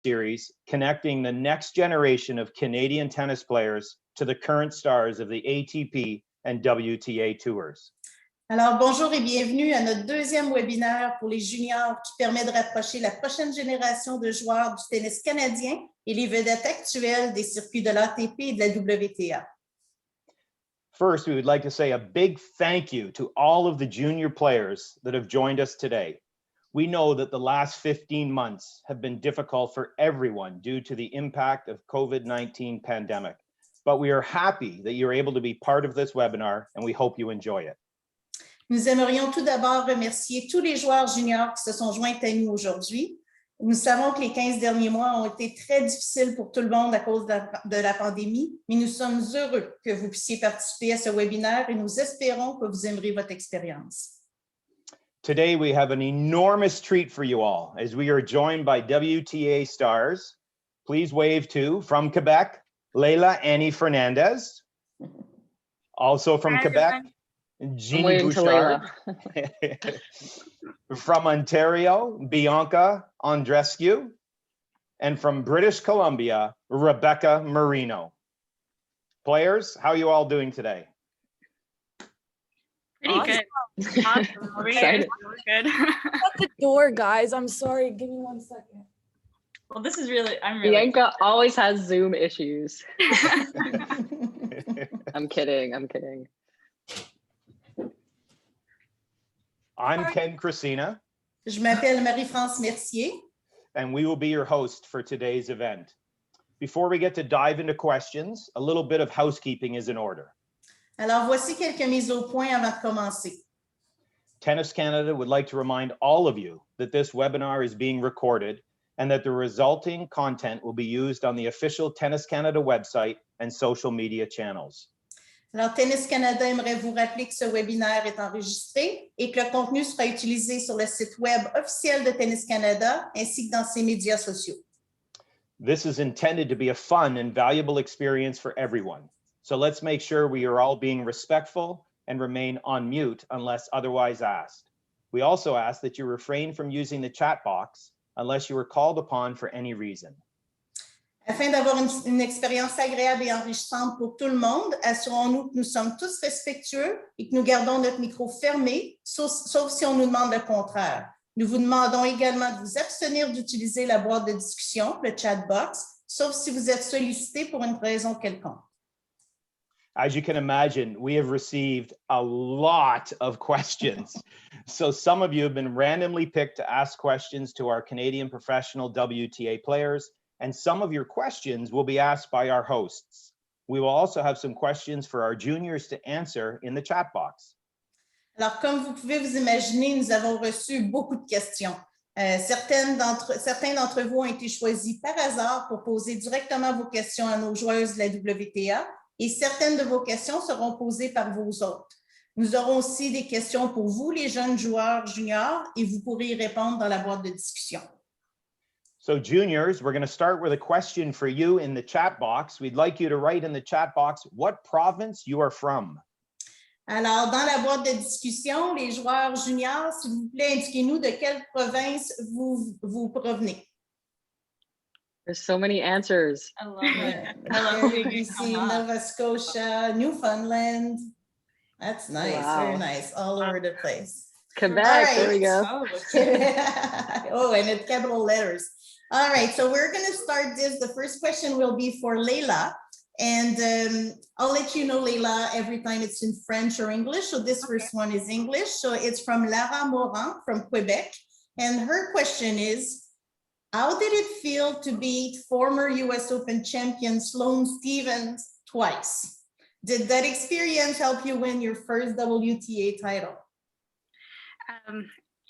series connecting the next generation of Canadian tennis players to the current stars of the ATP and WTA tours. Alors, bonjour et bienvenue à notre deuxième webinaire pour les juniors qui permet de rapprocher la prochaine génération de joueurs du tennis canadien et les vedettes actuelles des circuits de l'ATP et de la WTA. First, we would like to say a big thank you to all of the junior players that have joined us today. We know that the last 15 months have been difficult for everyone due to the impact of COVID-19 pandemic, but we are happy that you're able to be part of this webinar and we hope you enjoy it. Nous aimerions tout d'abord remercier tous les joueurs juniors qui se sont joints à nous aujourd'hui. Nous savons que les 15 derniers mois ont été très difficiles pour tout le monde à cause de la pandémie, mais nous sommes heureux que vous puissiez participer à ce webinaire et nous espérons que vous aimerez votre expérience. Today, we have an enormous treat for you all as we are joined by WTA Stars. Please wave to, from Quebec, Leylah Annie Fernandez. Also from Quebec, Genie Bouchard. From Ontario, Bianca Andreescu. And from British Columbia, Rebecca Marino. Players, how are you all doing today? Pretty good. Awesome. Over here. We're good. At the door, guys. I'm sorry. Give me 1 second. Well, this is really, I'm really. Bianca always has Zoom issues. I'm kidding. I'm kidding. I'm Ken Crosina. Je m'appelle Marie-France Mercier. And we will be your host for today's event. Before we get to dive into questions, a little bit of housekeeping is in order. Alors, voici quelques mises au point avant de commencer. Tennis Canada would like to remind all of you that this webinar is being recorded and that the resulting content will be used on the official Tennis Canada website and social media channels. Alors, Tennis Canada aimerait vous rappeler que ce webinaire est enregistré et que le contenu sera utilisé sur le site web officiel de Tennis Canada ainsi que dans ses médias sociaux. This is intended to be a fun and valuable experience for everyone. So let's make sure we are all being respectful and remain on mute unless otherwise asked. We also ask that you refrain from using the chat box unless you are called upon for any reason. Afin d'avoir une expérience agréable et enrichissante pour tout le monde, assurons-nous que nous sommes tous respectueux et que nous gardons notre micro fermé, sauf si on nous demande le contraire. Nous vous demandons également de vous abstenir d'utiliser la boîte de discussion, le chat box, sauf si vous êtes sollicité pour une raison quelconque. As you can imagine, we have received a lot of questions. So some of you have been randomly picked to ask questions to our Canadian professional WTA players, and some of your questions will be asked by our hosts. We will also have some questions for our juniors to answer in the chat box. Alors, comme vous pouvez vous imaginer, nous avons reçu beaucoup de questions. Certains d'entre vous ont été choisis par hasard pour poser directement vos questions à nos joueuses de la WTA. Et certaines de vos questions seront posées par vos hôtes. Nous aurons aussi des questions pour vous, les jeunes joueurs juniors, et vous pourrez y répondre dans la boîte de discussion. So juniors, we're going to start with a question for you in the chat box. We'd like you to write in the chat box what province you are from. Alors, dans la boîte de discussion, les joueurs juniors, s'il vous plaît, indiquez-nous de quelle province vous provenez. There's so many answers. I love it. I love BC, Nova Scotia, Newfoundland. That's nice. Wow. Very nice. All over the place. Quebec, right. There we go. Oh, and it's capital letters. All right, so we're going to start this. The first question will be for Leylah. And I'll let you know, Leylah, every time it's in French or English. So this first one is English. So it's from Lara Morin from Quebec. And her question is, how did it feel to beat former US Open champion Sloane Stephens twice? Did that experience help you win your first WTA title?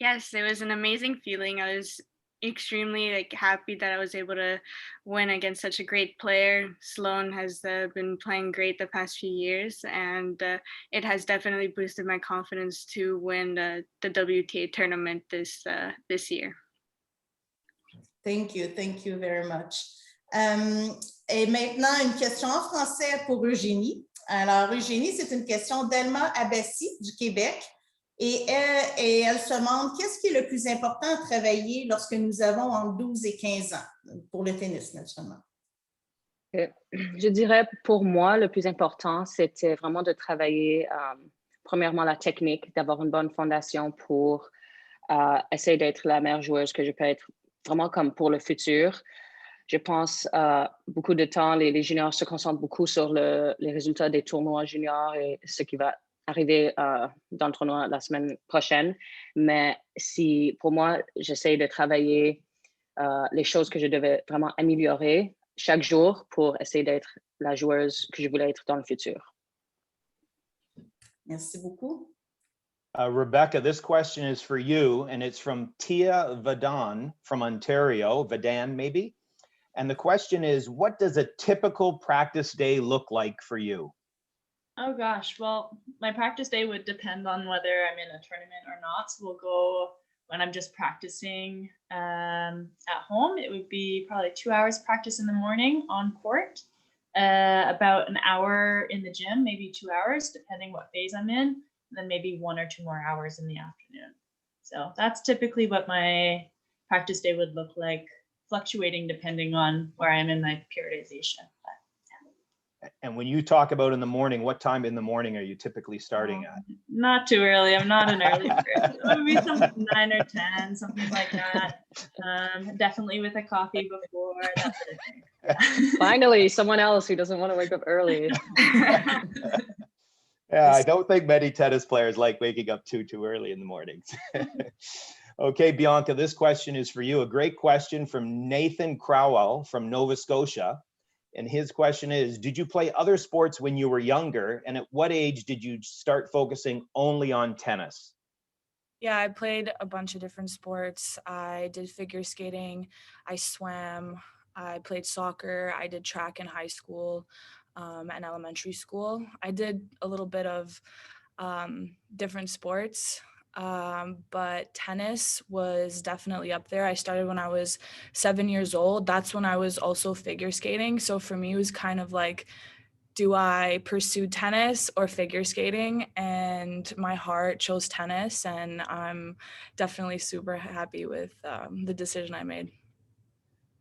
Yes, it was an amazing feeling. I was extremely happy that I was able to win against such a great player. Sloane has been playing great the past few years, and it has definitely boosted my confidence to win the WTA tournament this year. Thank you very much. Et maintenant, une question en français pour Eugénie. Alors, Eugénie, c'est une question d'Elma Abbassi du Québec. Et elle se demande qu'est-ce qui est le plus important à travailler lorsque nous avons entre 12 et 15 ans, pour le tennis, naturellement. Je dirais pour moi, le plus important, c'était vraiment de travailler, premièrement, la technique, d'avoir une bonne fondation pour essayer d'être la meilleure joueuse que je peux être, vraiment comme pour le futur. Je pense beaucoup de temps, les juniors se concentrent beaucoup sur les résultats des tournois juniors et ce qui va arriver dans le tournoi la semaine prochaine. Mais si pour moi, j'essaie de travailler les choses que je devais vraiment améliorer chaque jour pour essayer d'être la joueuse que je voulais être dans le futur. Merci beaucoup. Rebecca, this question is for you, and it's from Tia Vadan from Ontario, Vadan maybe. And the question is, what does a typical practice day look like for you? Oh gosh, well, my practice day would depend on whether I'm in a tournament or not. So we'll go when I'm just practicing at home. It would be probably 2 hours practice in the morning on court, about an hour in the gym, maybe 2 hours, depending what phase I'm in, and then maybe 1 or 2 more hours in the afternoon. So that's typically what my practice day would look like, fluctuating depending on where I am in my periodization. And when you talk about in the morning, what time in the morning are you typically starting at? Not too early. I'm not an early bird. Maybe something 9 or 10, something like that. Definitely with a coffee before, that sort of thing. Yeah. Finally, someone else who doesn't want to wake up early. Yeah, I don't think many tennis players like waking up too early in the mornings. Okay, Bianca, this question is for you. A great question from Nathan Crowell from Nova Scotia. And his question is, did you play other sports when you were younger? And at what age did you start focusing only on tennis? Yeah, I played a bunch of different sports. I did figure skating, I swam, I played soccer, I did track in high school and elementary school. I did a little bit of different sports, but tennis was definitely up there. I started when I was 7 years old. That's when I was also figure skating. So for me, it was kind of like, do I pursue tennis or figure skating? And my heart chose tennis, and I'm definitely super happy with the decision I made.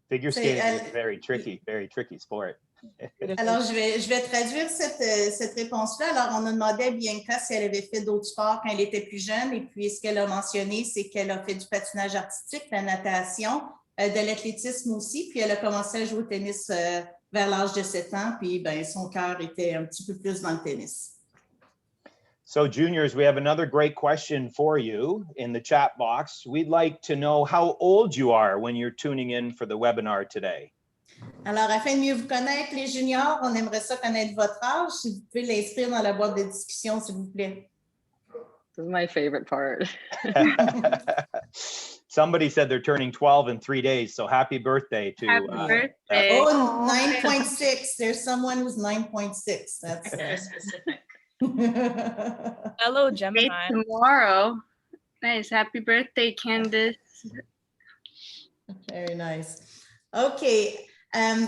Figure skating is a very tricky sport. Alors, je vais traduire cette réponse-là. Alors, on a demandé à Bianca si elle avait fait d'autres sports quand elle était plus jeune. Et puis, ce qu'elle a mentionné, c'est qu'elle a fait du patinage artistique, de la natation, de l'athlétisme aussi. Puis, elle a commencé à jouer au tennis vers l'âge de 7 ans. Puis, ben, son cœur était un petit peu plus dans le tennis. So juniors, we have another great question for you in the chat box. We'd like to know how old you are when you're tuning in for the webinar today. Alors, afin de mieux vous connaître, les juniors, on aimerait ça connaître votre âge. Si vous pouvez l'inscrire dans la boîte de discussion, s'il vous plaît. This is my favorite part. Somebody said they're turning 12 in 3 days, so happy birthday to Happy birthday. Oh, 9.6. There's someone who's 9.6. That's specific. Hello, Gemini. Tomorrow. Nice. Happy birthday, Candice. Very nice. Okay.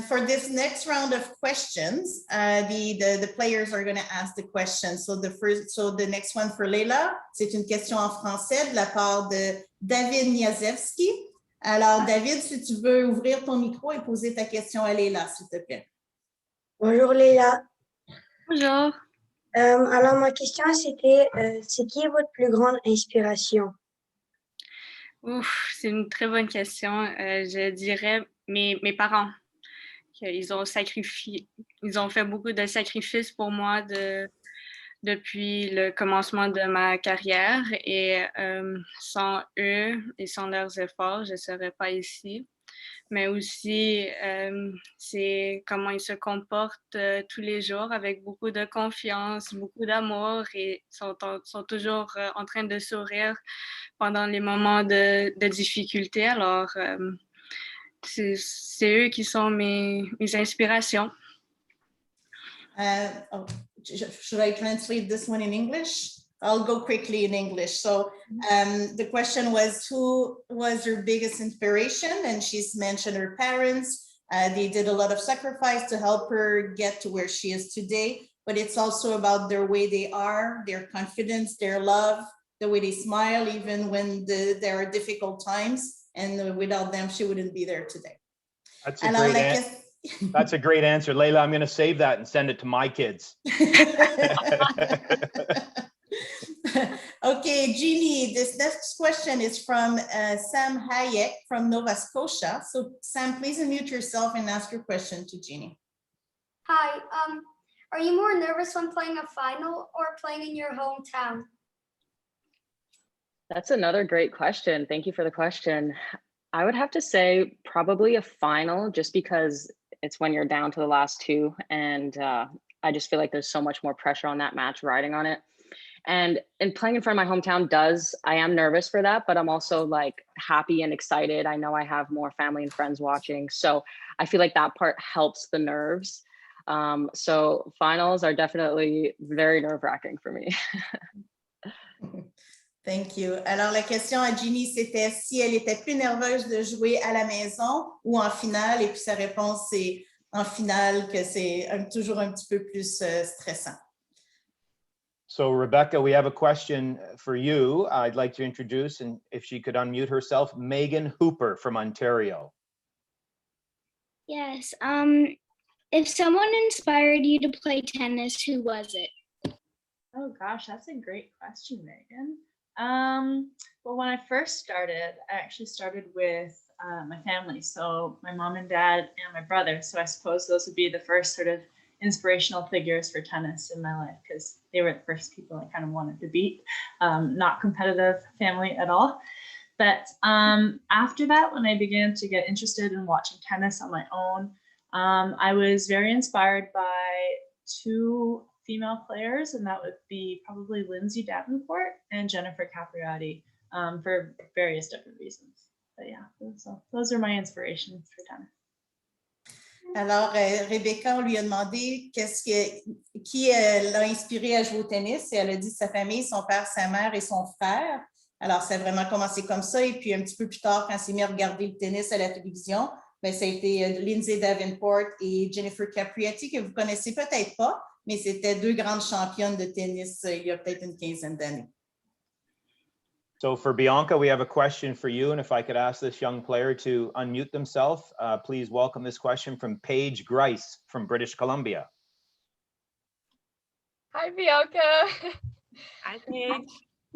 For this next round of questions, the players are going to ask the questions. So the next one for Leylah, c'est une question en français de la part de David Niazewski. Alors, David, si tu veux ouvrir ton micro et poser ta question à Leylah, s'il te plaît. Bonjour Leylah. Bonjour. Alors, ma question, c'était, c'est qui est votre plus grande inspiration? Ouf, c'est une très bonne question. Je dirais mes parents. Ils ont fait beaucoup de sacrifices pour moi depuis le commencement de ma carrière et sans eux et sans leurs efforts, je ne serais pas ici. Mais aussi, c'est comment ils se comportent tous les jours avec beaucoup de confiance, beaucoup d'amour et sont toujours en train de sourire pendant les moments de difficulté. Alors, c'est eux qui sont mes inspirations. Should I translate this one in English? I'll go quickly in English. So the question was, who was her biggest inspiration? And she's mentioned her parents. They did a lot of sacrifice to help her get to where she is today. But it's also about their way they are, their confidence, their love, the way they smile, even when there are difficult times. And without them, she wouldn't be there today. That's a great answer. Leylah, I'm going to save that and send it to my kids. Okay, Genie, this next question is from Sam Hayek from Nova Scotia. So Sam, please unmute yourself and ask your question to Genie. Hi, are you more nervous when playing a final or playing in your hometown? That's another great question. Thank you for the question. I would have to say probably a final, just because it's when you're down to the last two. And I just feel like there's so much more pressure on that match riding on it. And playing in front of my hometown I am nervous for that, but I'm also like happy and excited. I know I have more family and friends watching. So I feel like that part helps the nerves. So finals are definitely very nerve-wracking for me. Thank you. Alors, la question à Genie, c'était si elle était plus nerveuse de jouer à la maison ou en finale. Et puis, sa réponse, c'est en finale, que c'est toujours un petit peu plus stressant. So, Rebecca, we have a question for you. I'd like to introduce, and if she could unmute herself, Megan Hooper from Ontario. Yes. If someone inspired you to play tennis, who was it? Oh gosh, that's a great question, Megan. Well, when I first started, I actually started with my family. So my mom and dad and my brother. So I suppose those would be the first sort of inspirational figures for tennis in my life, because they were the first people I kind of wanted to beat. Not competitive family at all. But after that, when I began to get interested in watching tennis on my own, I was very inspired by two female players, and that would be probably Lindsay Davenport and Jennifer Capriati, for various different reasons. But yeah, so those are my inspirations for tennis. Alors, Rebecca, on lui a demandé qui l'a inspirée à jouer au tennis, et elle a dit sa famille, son père, sa mère et son frère. Alors, ça a vraiment commencé comme ça, et puis un petit peu plus tard, quand c'est mis à regarder le tennis à la télévision, ben, ça a été Lindsay Davenport et Jennifer Capriati, que vous connaissez peut-être pas, mais c'était deux grandes championnes de tennis il y a peut-être une quinzaine d'années. So for Bianca, we have a question for you. And if I could ask this young player to unmute themselves, please welcome this question from Paige Grice from British Columbia. Hi, Bianca. Hi, Paige.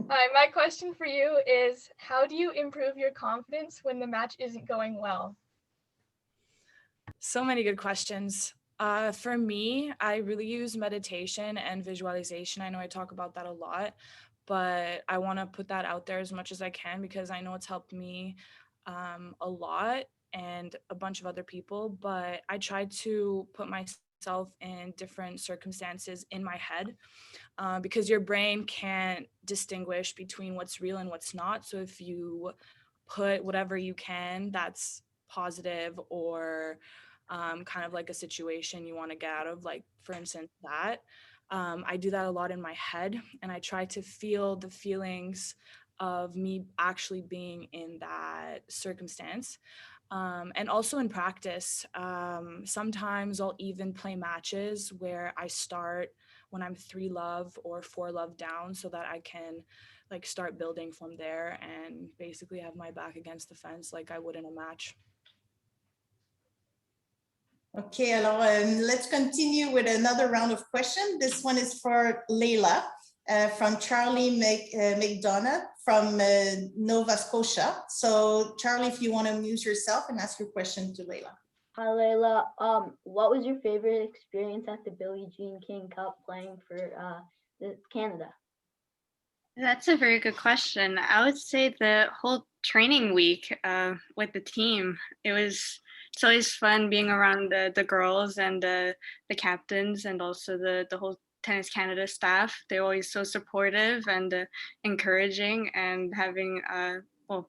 Hi, my question for you is, how do you improve your confidence when the match isn't going well? So many good questions. For me, I really use meditation and visualization. I know I talk about that a lot, but I want to put that out there as much as I can, because I know it's helped me a lot and a bunch of other people. But I try to put myself in different circumstances in my head, because your brain can't distinguish between what's real and what's not. So if you put whatever you can that's positive, or kind of like a situation you want to get out of, like for instance that, I do that a lot in my head, and I try to feel the feelings of me actually being in that circumstance. And also in practice, sometimes I'll even play matches where I start when I'm 3-love or 4-love down, so that I can like start building from there and basically have my back against the fence like I would in a match. Okay, alors let's continue with another round of questions. This one is for Leylah from Charlie McDonough from Nova Scotia. So Charlie, if you want to mute yourself and ask your question to Leylah. Hi, Leylah. What was your favorite experience at the Billie Jean King Cup playing for Canada? That's a very good question. I would say the whole training week with the team. It's always fun being around the girls and the captains, and also the whole Tennis Canada staff. They're always so supportive and encouraging, and having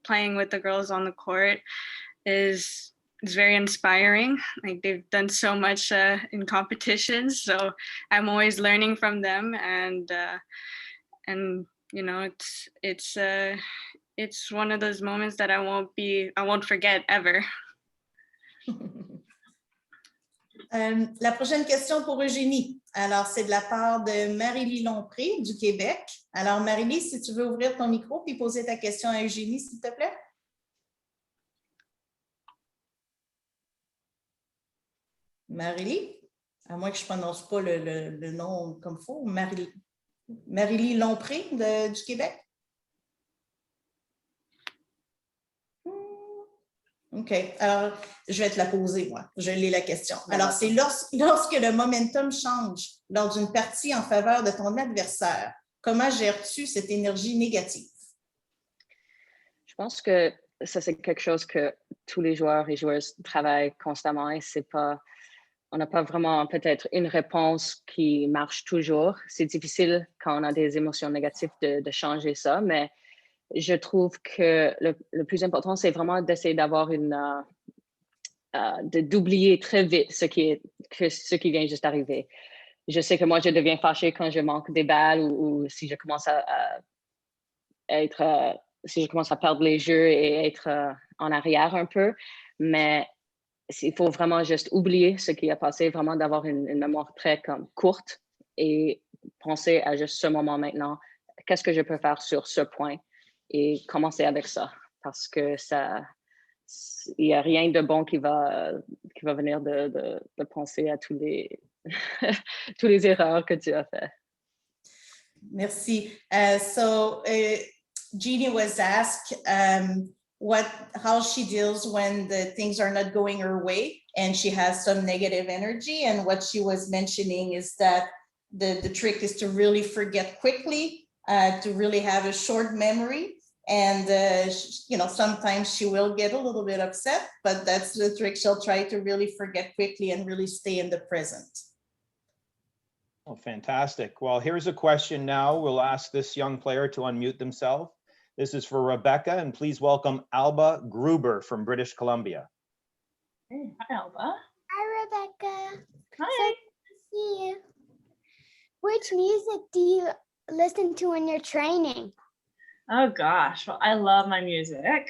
playing with the girls on the court is very inspiring. Like, they've done so much in competitions, so I'm always learning from them, and you know, it's one of those moments that I won't forget ever. La prochaine question pour Eugénie. Alors, c'est de la part de Marie-Lie Lompré du Québec. Alors, Marie-Lie, si tu veux ouvrir ton micro puis poser ta question à Eugénie, s'il te plaît. Marie-Lie, à moins que je ne prononce pas le nom comme il faut. Marie-Lie Lompré du Québec. OK. Alors, je vais te la poser, moi. Je lis la question. Alors, c'est lorsque le momentum change lors d'une partie en faveur de ton adversaire, comment gères-tu cette énergie négative? Je pense que ça, c'est quelque chose que tous les joueurs et joueuses travaillent constamment et c'est pas, on n'a pas vraiment peut-être une réponse qui marche toujours. C'est difficile quand on a des émotions négatives de changer ça, mais je trouve que le plus important, c'est vraiment d'essayer d'avoir d'oublier très vite ce qui vient juste d'arriver. Je sais que moi, je deviens fâchée quand je manque des balles ou si je commence si je commence à perdre les jeux et être en arrière un peu. Mais il faut vraiment juste oublier ce qui a passé, vraiment d'avoir une mémoire très courte et penser à juste ce moment maintenant. Qu'est-ce que je peux faire sur ce point? Et commencer avec ça, parce que il n'y a rien de bon qui va venir de penser à tous les erreurs que tu as fait. Merci. Genie was asked how she deals when the things are not going her way and she has some negative energy. And what she was mentioning is that the trick is to really forget quickly, to really have a short memory. And, sometimes she will get a little bit upset, but that's the trick. She'll try to really forget quickly and really stay in the present. Oh, fantastic. Well, here's a question now. We'll ask this young player to unmute themselves. This is for Rebecca, and please welcome Alba Gruber from British Columbia. Hey, hi, Alba. Hi, Rebecca. Hi. So good to see you. Which music do you listen to when you're training? Oh gosh, well, I love my music.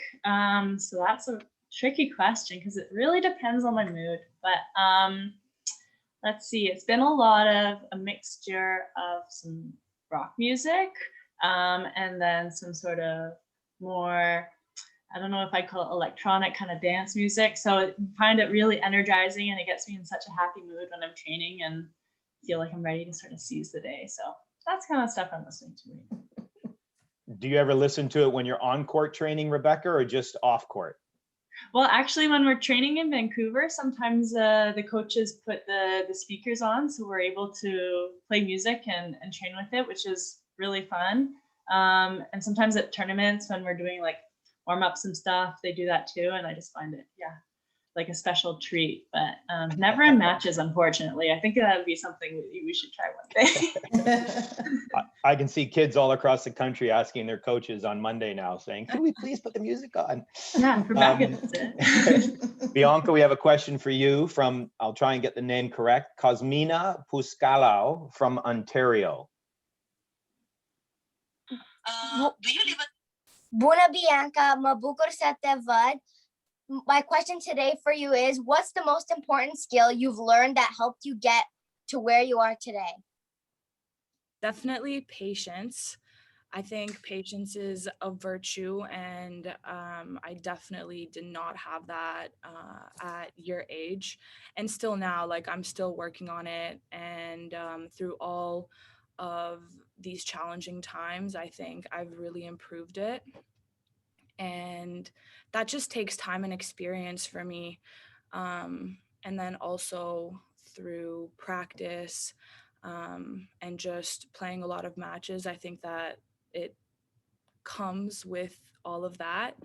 So that's a tricky question because it really depends on my mood. But let's see, it's been a lot of a mixture of some rock music and then some sort of more, I don't know if I call it electronic kind of dance music. So I find it really energizing and it gets me in such a happy mood when I'm training and feel like I'm ready to sort of seize the day. So that's kind of stuff I'm listening to. Do you ever listen to it when you're on court training, Rebecca, or just off court? Well, actually, when we're training in Vancouver, sometimes the coaches put the speakers on, so we're able to play music and train with it, which is really fun. And sometimes at tournaments, when we're doing like warm-ups and stuff, they do that too, and I just find it, like a special treat, but never in matches, unfortunately. I think that would be something we should try one day. I can see kids all across the country asking their coaches on Monday now saying, can we please put the music on? Yeah, Rebecca, that's it. Bianca, we have a question for you from, I'll try and get the name correct, Cosmina Puscalau from Ontario. Do you live Bună, Bianca, mă bucur să te văd. My question today for you is, what's the most important skill you've learned that helped you get to where you are today? Definitely patience. I think patience is a virtue, and I definitely did not have that at your age, and still now, like I'm still working on it, and through all of these challenging times, I think I've really improved it. And that just takes time and experience for me. And then also through practice and just playing a lot of matches, I think that it comes with all of that.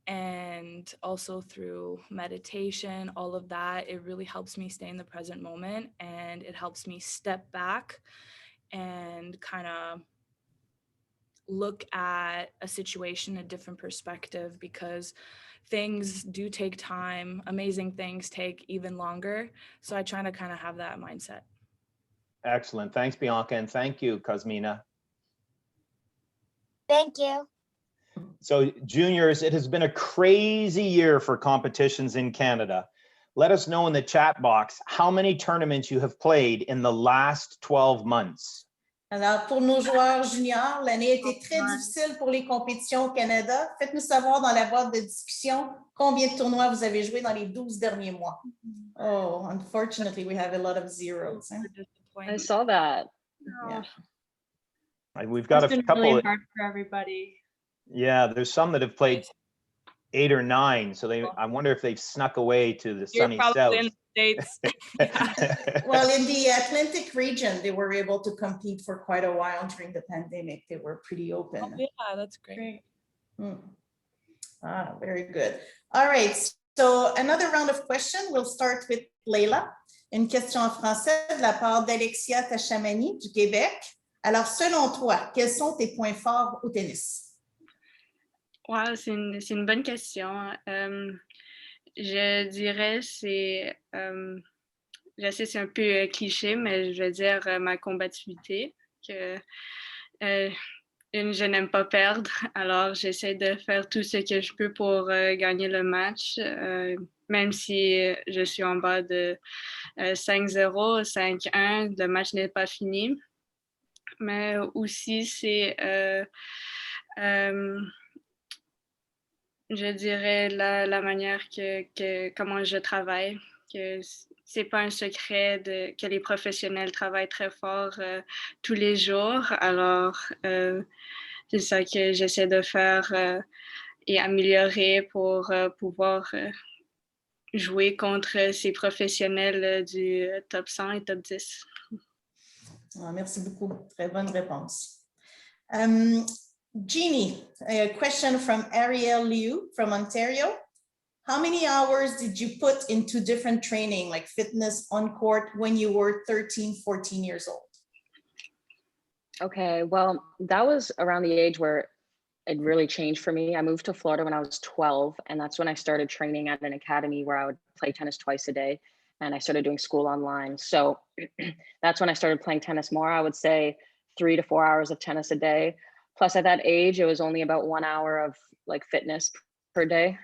And also through meditation, all of that, it really helps me stay in the present moment, and it helps me step back and kind of look at a situation a different perspective, because things do take time. Amazing things take even longer. So I try to kind of have that mindset. Excellent. Thanks, Bianca. And thank you, Cosmina. Thank you. So juniors, it has been a crazy year for competitions in Canada. let us know in the chat box how many tournaments you have played in the last 12 months. Alors, pour nos joueurs juniors, l'année a été très difficile pour les compétitions au Canada. Faites-nous savoir dans la boîte de discussion combien de tournois vous avez joué dans les 12 derniers mois. Oh, unfortunately, we have a lot of zeros. Hein? I saw that. Yeah. We've got It's a been couple. really hard for everybody. Yeah, there's some that have played 8 or 9. So I wonder if they've snuck away to the sunny south. In the States. Well, in the Atlantic region, they were able to compete for quite a while during the pandemic. They were pretty open. Oh, yeah, that's great. Ah, very good. All right. So another round of questions. We'll start with Leylah. Une question en français de la part d'Alexia Tachamani du Québec. Alors, selon toi, quels sont tes points forts au tennis? Wow, c'est une bonne question. Je dirais je sais c'est un peu cliché, mais je vais dire ma combativité, que je n'aime pas perdre, alors j'essaie de faire tout ce que je peux pour gagner le match, même si je suis en bas de 5-0, 5-1, le match n'est pas fini. Mais aussi, c'est je dirais la manière comment je travaille, que c'est pas un secret que les professionnels travaillent très fort tous les jours. Alors, c'est ça que j'essaie de faire et améliorer pour pouvoir jouer contre ces professionnels du top 100 et top 10. Ah, merci beaucoup. Très bonne réponse. Genie, a question from Ariel Liu from Ontario. How many hours did you put into different training, like fitness on court, when you were 13, 14 years old? Okay, well, that was around the age where it really changed for me. I moved to Florida when I was 12, and that's when I started training at an academy where I would play tennis twice a day, and I started doing school online. So that's when I started playing tennis more. I would say 3 to 4 hours of tennis a day. Plus, at that age, it was only about 1 hour of like fitness per day.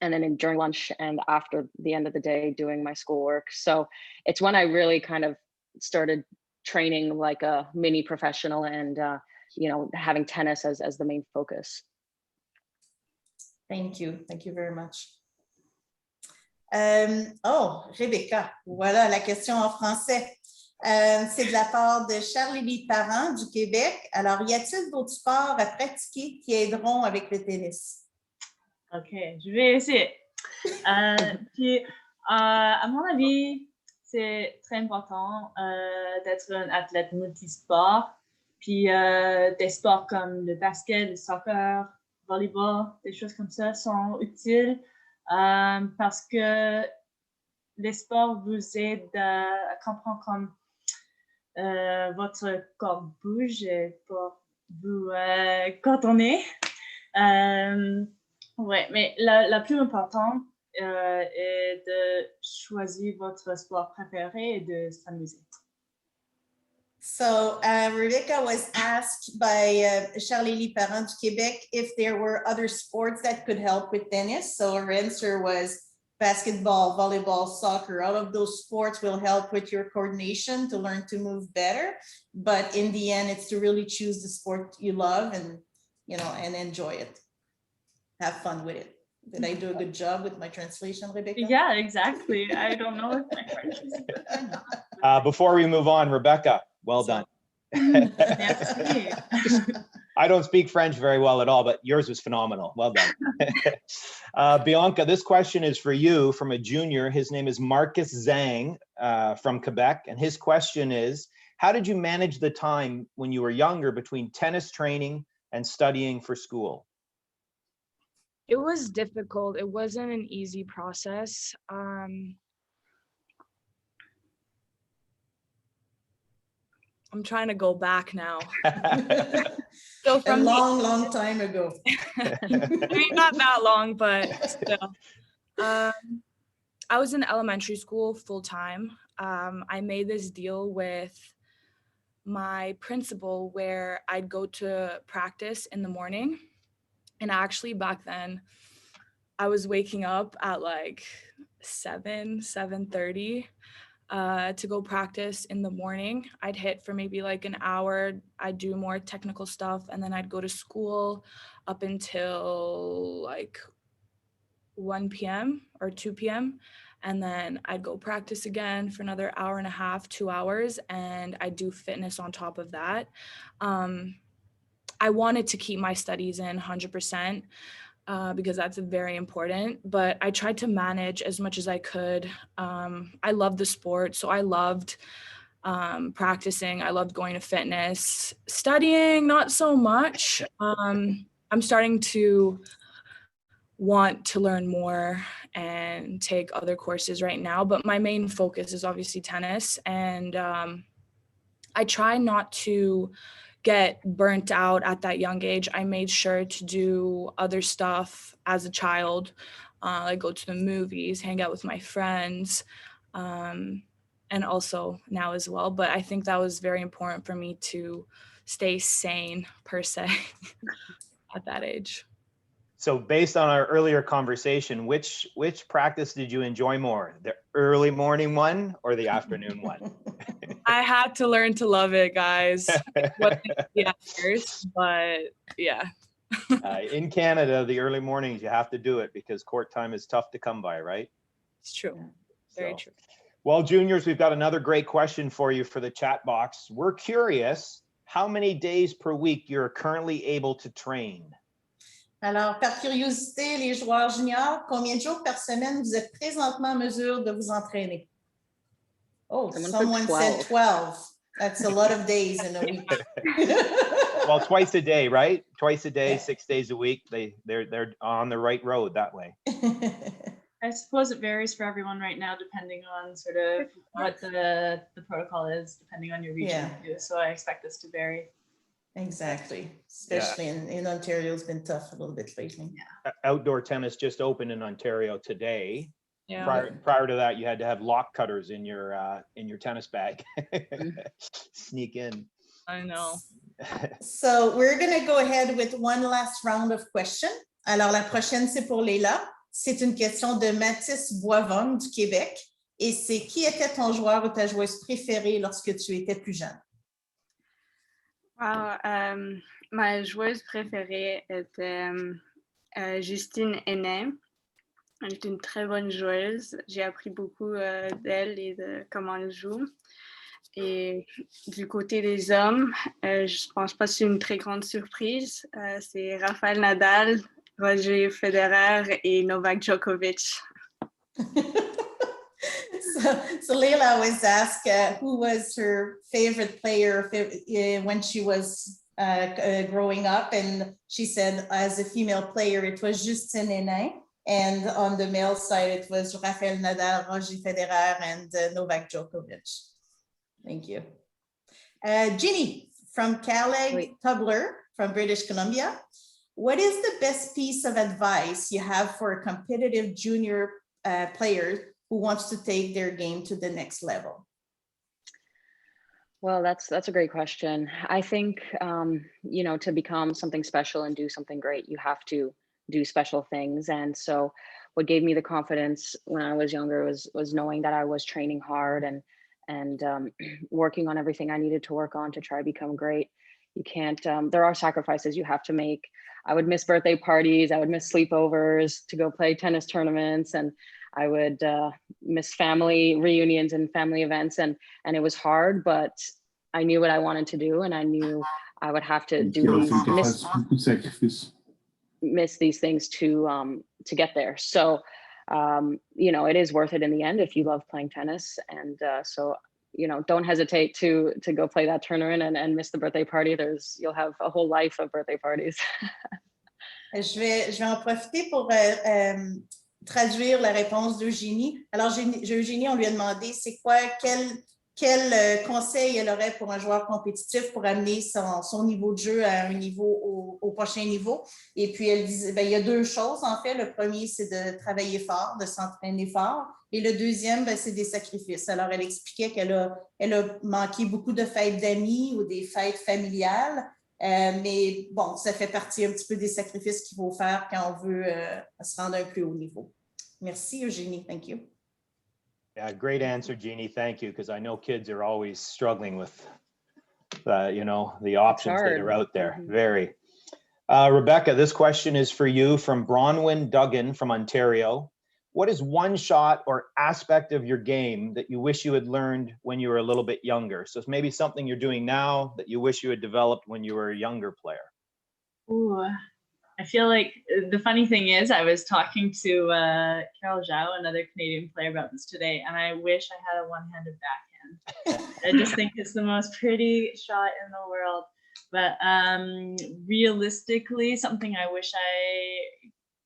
And then during lunch and after the end of the day, doing my schoolwork. So it's when I really kind of started training like a mini professional and, having tennis as the main focus. Thank you. Thank you very much. Rebecca, voilà la question en français. C'est de la part de Charlie Parent du Québec. Alors, y a-t-il d'autres sports à pratiquer qui aideront avec le tennis? Ok, je vais essayer. Puis, à mon avis, c'est très important d'être un athlète multisport. Puis, des sports comme le basket, le soccer, le volleyball, des choses comme ça sont utiles parce que les sports vous aident à comprendre comment votre corps bouge pour vous coordonner. Ouais, mais la plus importante est de choisir votre sport préféré et de s'amuser. So Rebecca was asked by Charlie Parent du Québec if there were other sports that could help with tennis. So her answer was basketball, volleyball, soccer. All of those sports will help with your coordination to learn to move better. But in the end, it's to really choose the sport you love and enjoy it. Have fun with it. Did I do a good job with my translation, Rebecca? Yeah, exactly. I don't know if my French is good or not. Before we move on, Rebecca, well done. I don't speak French very well at all, but yours was phenomenal. Well done. Bianca, this question is for you from a junior. His name is Marcus Zhang from Quebec. And his question is, how did you manage the time when you were younger between tennis training and studying for school? It was difficult. It wasn't an easy process. I'm trying to go back now. So from a long time ago. I mean, not that long, but still. I was in elementary school full time. I made this deal with my principal where I'd go to practice in the morning. And actually back then, I was waking up at like 7:30 to go practice in the morning. I'd hit for maybe like an hour. I'd do more technical stuff, and then I'd go to school up until like 1 p.m. or 2 p.m. And then I'd go practice again for another hour and a half, 2 hours, and I'd do fitness on top of that. I wanted to keep my studies in 100%. Because that's very important, but I tried to manage as much as I could. I loved the sport, so I loved practicing. I loved going to fitness. Studying, not so much. I'm starting to want to learn more and take other courses right now, but my main focus is obviously tennis, and I try not to get burnt out at that young age. I made sure to do other stuff as a child, like go to the movies, hang out with my friends, and also now as well. But I think that was very important for me to stay sane, per se, at that age. So based on our earlier conversation, which practice did you enjoy more? The early morning one or the afternoon one? I had to learn to love it, guys. It wasn't easy at first, but yeah. In Canada, the early mornings, you have to do it because court time is tough to come by, right? It's true. Very true. Well, juniors, we've got another great question for you for the chat box. We're curious how many days per week you're currently able to train. Alors, par curiosité, les joueurs juniors, combien de jours par semaine vous êtes présentement en mesure de vous entraîner? Oh, someone said 12. That's a lot of days in a week. Well, twice a day, right? Twice a day, 6 days a week. They're on the right road that way. I suppose it varies for everyone right now, depending on sort of what the protocol is, depending on your region too. So I expect this to vary. Exactly. Especially in Ontario, it's been tough a little bit lately. Yeah. Outdoor tennis just opened in Ontario today. Yeah. Prior to that, you had to have lock cutters in your tennis bag. Sneak in. I know. So we're going to go ahead with one last round of questions. Alors, la prochaine, c'est pour Leylah. C'est une question de Mathis Boivon du Québec. Et c'est qui était ton joueur ou ta joueuse préférée lorsque tu étais plus jeune? Wow, ma joueuse préférée était Justine Henin. Elle est une très bonne joueuse. J'ai appris beaucoup d'elle et de comment elle joue. Et du côté des hommes, je ne pense pas que c'est une très grande surprise. C'est Rafael Nadal, Roger Federer et Novak Djokovic. So Leylah was asked who was her favorite player when she was growing up, and she said as a female player it was Justine Henin, and on the male side it was Rafael Nadal, Roger Federer, and Novak Djokovic. Thank you. Ginny from Calais Tubler from British Columbia. What is the best piece of advice you have for a competitive junior player who wants to take their game to the next level? Well, that's a great question. I think, to become something special and do something great, you have to do special things. And so what gave me the confidence when I was younger was knowing that I was training hard and working on everything I needed to work on to try to become great. You can't, there are sacrifices you have to make. I would miss birthday parties. I would miss sleepovers to go play tennis tournaments. And I would miss family reunions and family events. And it was hard, but I knew what I wanted to do. And I knew I would have to do these, miss these things to get there. So, it is worth it in the end if you love playing tennis. And so, don't hesitate to go play that tournament and miss the birthday party. You'll have a whole life of birthday parties. Je vais en profiter pour traduire la réponse d'Eugénie. Alors, Eugénie, on lui a demandé c'est quoi, quel conseil elle aurait pour un joueur compétitif pour amener son niveau de jeu à un niveau au prochain niveau. Et puis, elle disait, il y a deux choses, en fait. Le premier, c'est de travailler fort, de s'entraîner fort. Et le deuxième, c'est des sacrifices. Alors, elle expliquait qu'elle a manqué beaucoup de fêtes d'amis ou des fêtes familiales. Mais bon, ça fait partie un petit peu des sacrifices qu'il faut faire quand on veut se rendre à un plus haut niveau. Merci, Eugénie. Thank you. Yeah, great answer, Jeannie. Thank you, because I know kids are always struggling with, the options that are out there. Mhm. Very. Rebecca, this question is for you from Bronwyn Duggan from Ontario. What is one shot or aspect of your game that you wish you had learned when you were a little bit younger? So it's maybe something you're doing now that you wish you had developed when you were a younger player. Ooh, I feel like the funny thing is I was talking to Carol Zhao, another Canadian player, about this today, and I wish I had a one-handed backhand. I just think it's the most pretty shot in the world. But realistically, something I wish I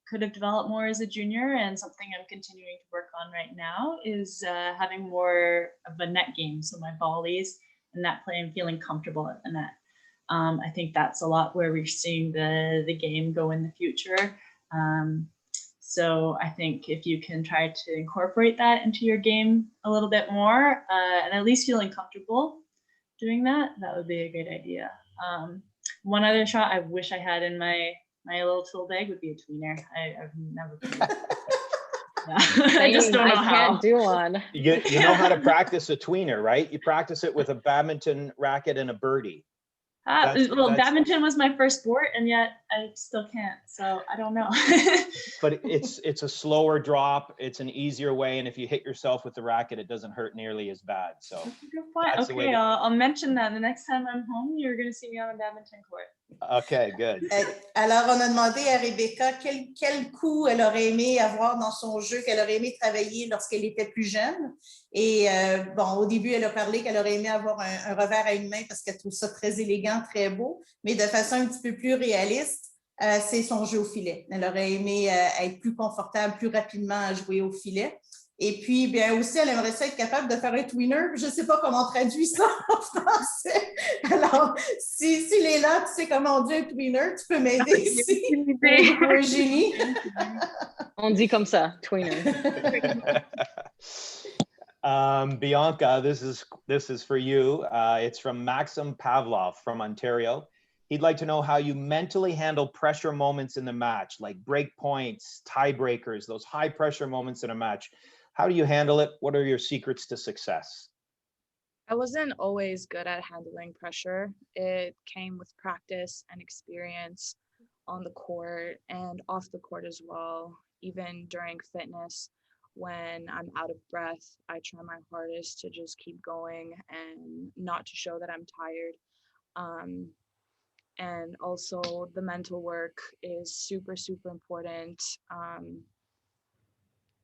could have developed more as a junior, and something I'm continuing to work on right now, is having more of a net game. So my volleys and net play and feeling comfortable at the net. I think that's a lot where we're seeing the game go in the future. So I think if you can try to incorporate that into your game a little bit more, and at least feeling comfortable doing that, that would be a great idea. One other shot I wish I had in my little tool bag would be a tweener. I've never been I just don't know how. I can't do one. You know how to practice a tweener, right? You practice it with a badminton racket and a birdie. Badminton was my first sport, and yet I still can't. So I don't know. But it's a slower drop. It's an easier way, and if you hit yourself with the racket, it doesn't hurt nearly as bad. So that's a good point. Okay, I'll mention that the next time I'm home. You're going to see me on a badminton court. Okay, good. Alors, on a demandé à Rebecca quel coup elle aurait aimé avoir dans son jeu, qu'elle aurait aimé travailler lorsqu'elle était plus jeune. Et au début, elle a parlé qu'elle aurait aimé avoir un revers à une main parce qu'elle trouve ça très élégant, très beau, mais de façon un petit peu plus réaliste, c'est son jeu au filet. Elle aurait aimé être plus confortable, plus rapidement à jouer au filet. Et puis, bien aussi, elle aimerait ça être capable de faire un tweener. Je ne sais pas comment on traduit ça en français. Alors, si Leylah, tu sais comment on dit un tweener, tu peux m'aider ici. Ou un génie. On dit comme ça, tweener. Bianca, this is for you. It's from Maxim Pavlov from Ontario. He'd like to know how you mentally handle pressure moments in the match, like break points, tiebreakers, those high pressure moments in a match. How do you handle it? What are your secrets to success? I wasn't always good at handling pressure. It came with practice and experience on the court and off the court as well. Even during fitness, when I'm out of breath, I try my hardest to just keep going and not to show that I'm tired. And also the mental work is super, super important.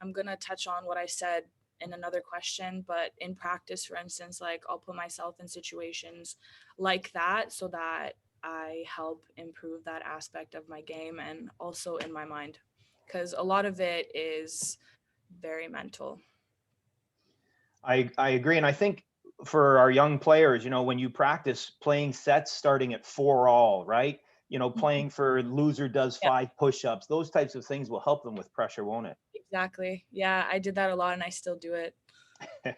I'm going to touch on what I said in another question, but in practice, for instance, like I'll put myself in situations like that so that I help improve that aspect of my game and also in my mind, because a lot of it is very mental. I agree. And I think for our young players, when you practice playing sets starting at 4-all, right? Playing for loser does 5 push-ups, those types of things will help them with pressure, won't it? Exactly. Yeah, I did that a lot and I still do it.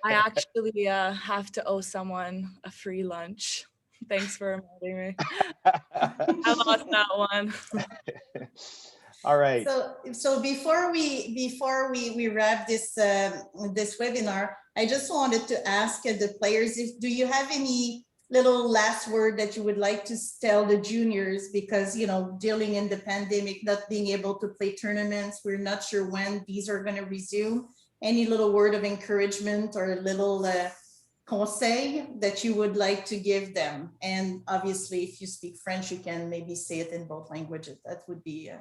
I actually have to owe someone a free lunch. Thanks for reminding me. I lost that one. All right. So before we wrap this webinar, I just wanted to ask the players, do you have any little last word that you would like to tell the juniors, because dealing in the pandemic, not being able to play tournaments, we're not sure when these are going to resume. Any little word of encouragement or a little conseil that you would like to give them? And obviously, if you speak French, you can maybe say it in both languages. That would be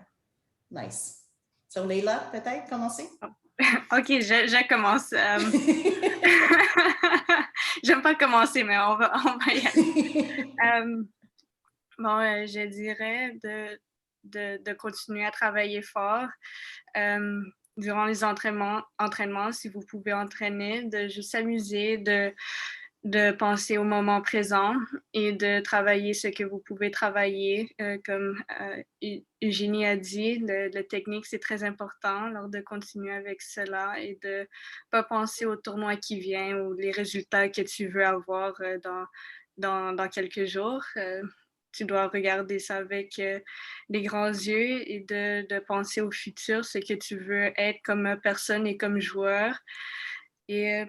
nice. So Leylah, peut-être commencer? Ok, je commence. J'aime pas commencer, mais on va y aller. Je dirais de continuer à travailler fort durant les entraînements, si vous pouvez entraîner, de juste s'amuser, de penser au moment présent et de travailler ce que vous pouvez travailler. Comme Eugénie a dit, la technique, c'est très important, alors de continuer avec cela et de ne pas penser au tournoi qui vient ou les résultats que tu veux avoir dans quelques jours. Tu dois regarder ça avec les grands yeux et de penser au futur, ce que tu veux être comme personne et comme joueur. Et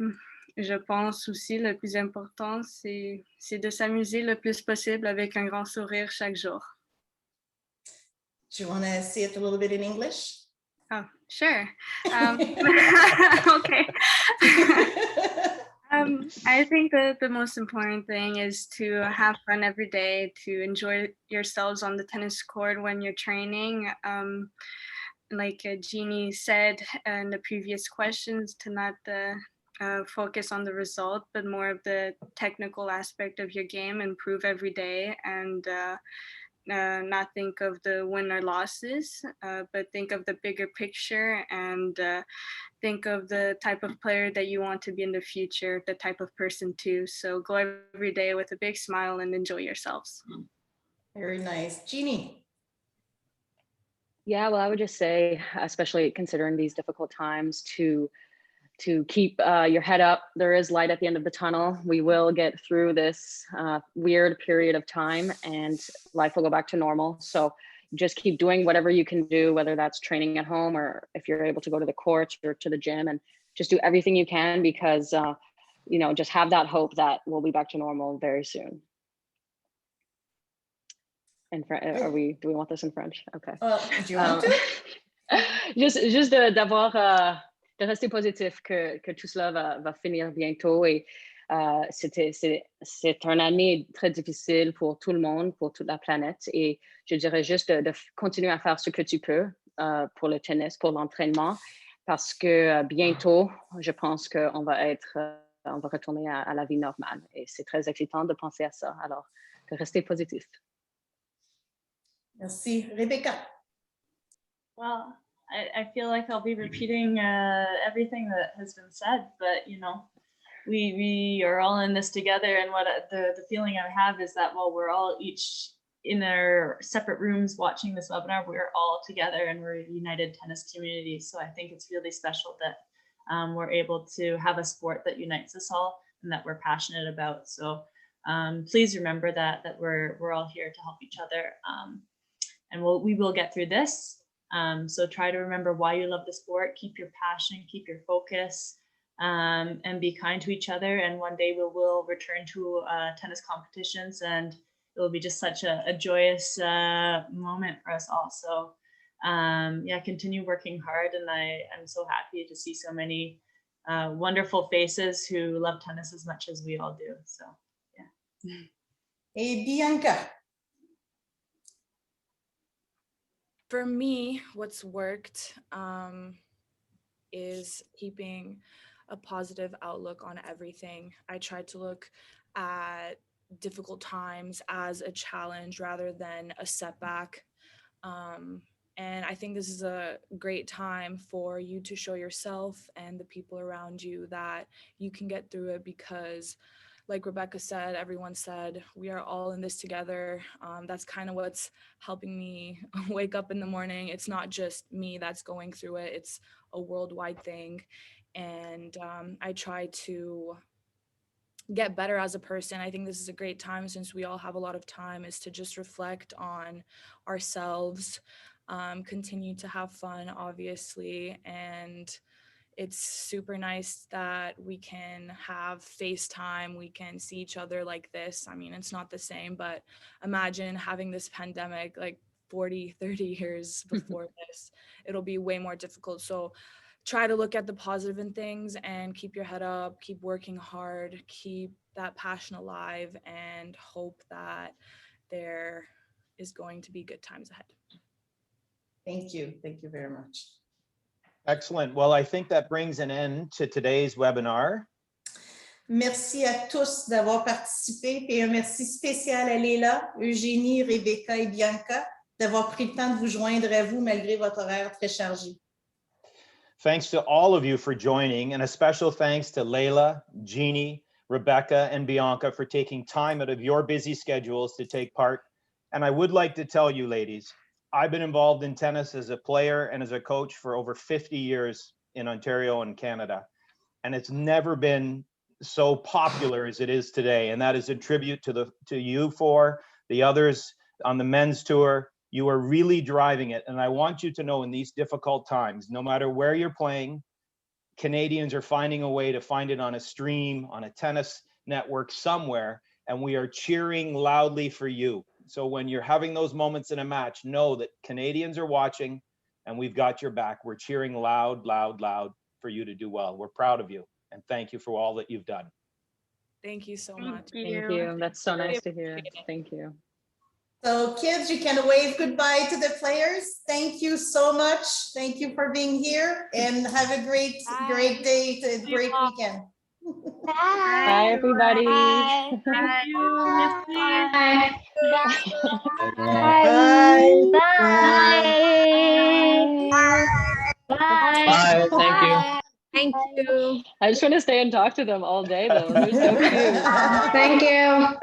je pense aussi le plus important, c'est de s'amuser le plus possible avec un grand sourire chaque jour. Do you want to say it a little bit in English? Oh, sure. Okay. I think that the most important thing is to have fun every day, to enjoy yourselves on the tennis court when you're training. Like Genie said in the previous questions, to not focus on the result, but more of the technical aspect of your game, improve every day, and not think of the win or losses, but think of the bigger picture and think of the type of player that you want to be in the future, the type of person too. So go every day with a big smile and enjoy yourselves. Very nice. Genie. Yeah, well, I would just say, especially considering these difficult times, to keep your head up. There is light at the end of the tunnel. We will get through this weird period of time and life will go back to normal. So just keep doing whatever you can do, whether that's training at home or if you're able to go to the courts or to the gym, and just do everything you can because, you know, just have that hope that we'll be back to normal very soon. In French, do we want this in French? Okay. Do you want to? Juste de rester positif que tout cela va finir bientôt. Et c'est une année très difficile pour tout le monde, pour toute la planète. Et je dirais juste de continuer à faire ce que tu peux pour le tennis, pour l'entraînement, parce que bientôt, je pense qu'on va retourner à la vie normale. Et c'est très excitant de penser à ça. Alors, de rester positif. Merci. Rebecca. Well, I feel like I'll be repeating everything that has been said, but you know, we are all in this together, and what the feeling I have is that while we're all each in our separate rooms watching this webinar, we're all together and we're a united tennis community. So I think it's really special that we're able to have a sport that unites us all and that we're passionate about. So please remember that we're all here to help each other, and we will get through this. So try to remember why you love the sport, keep your passion, keep your focus, and be kind to each other. And one day we will return to tennis competitions, and it will be just such a joyous moment for us all. So yeah, continue working hard. And I'm so happy to see so many wonderful faces who love tennis as much as we all do. So yeah. Hey, Bianca. For me, what's worked is keeping a positive outlook on everything. I try to look at difficult times as a challenge rather than a setback. And I think this is a great time for you to show yourself and the people around you that you can get through it, because like Rebecca said, everyone said, we are all in this together. That's kind of what's helping me wake up in the morning. It's not just me that's going through it. It's a worldwide thing. And I try to get better as a person. I think this is a great time, since we all have a lot of time, is to just reflect on ourselves, continue to have fun, obviously, and it's super nice that we can have FaceTime, we can see each other like this. I mean, it's not the same, but imagine having this pandemic like 40, 30 years before this. It'll be way more difficult. So try to look at the positive in things and keep your head up, keep working hard, keep that passion alive, and hope that there is going to be good times ahead. Thank you. Thank you very much. Excellent. Well, I think that brings an end to today's webinar. Merci à tous d'avoir participé, et un merci spécial à Leylah, Eugénie, Rebecca et Bianca d'avoir pris le temps de vous joindre à vous malgré votre horaire très chargé. Thanks to all of you for joining, and a special thanks to Leylah, Genie, Rebecca, and Bianca for taking time out of your busy schedules to take part. And I would like to tell you, ladies, I've been involved in tennis as a player and as a coach for over 50 years in Ontario and Canada. And it's never been so popular as it is today. And that is a tribute to you four, the others on the men's tour. You are really driving it. And I want you to know, in these difficult times, no matter where you're playing, Canadians are finding a way to find it on a stream, on a tennis network somewhere, and we are cheering loudly for you. So when you're having those moments in a match, know that Canadians are watching and we've got your back. We're cheering loud, loud, loud for you to do well. We're proud of you and thank you for all that you've done. Thank you so much. Thank you. That's so nice to hear. Thank you. So kids, you can wave goodbye to the players. Thank you so much. Thank you for being here and have a great day, a great weekend. Bye, everybody. Bye. Bye. Bye. Bye. Thank you. Thank you. I just want to stay and talk to them all day, though. They're so cute. Thank you.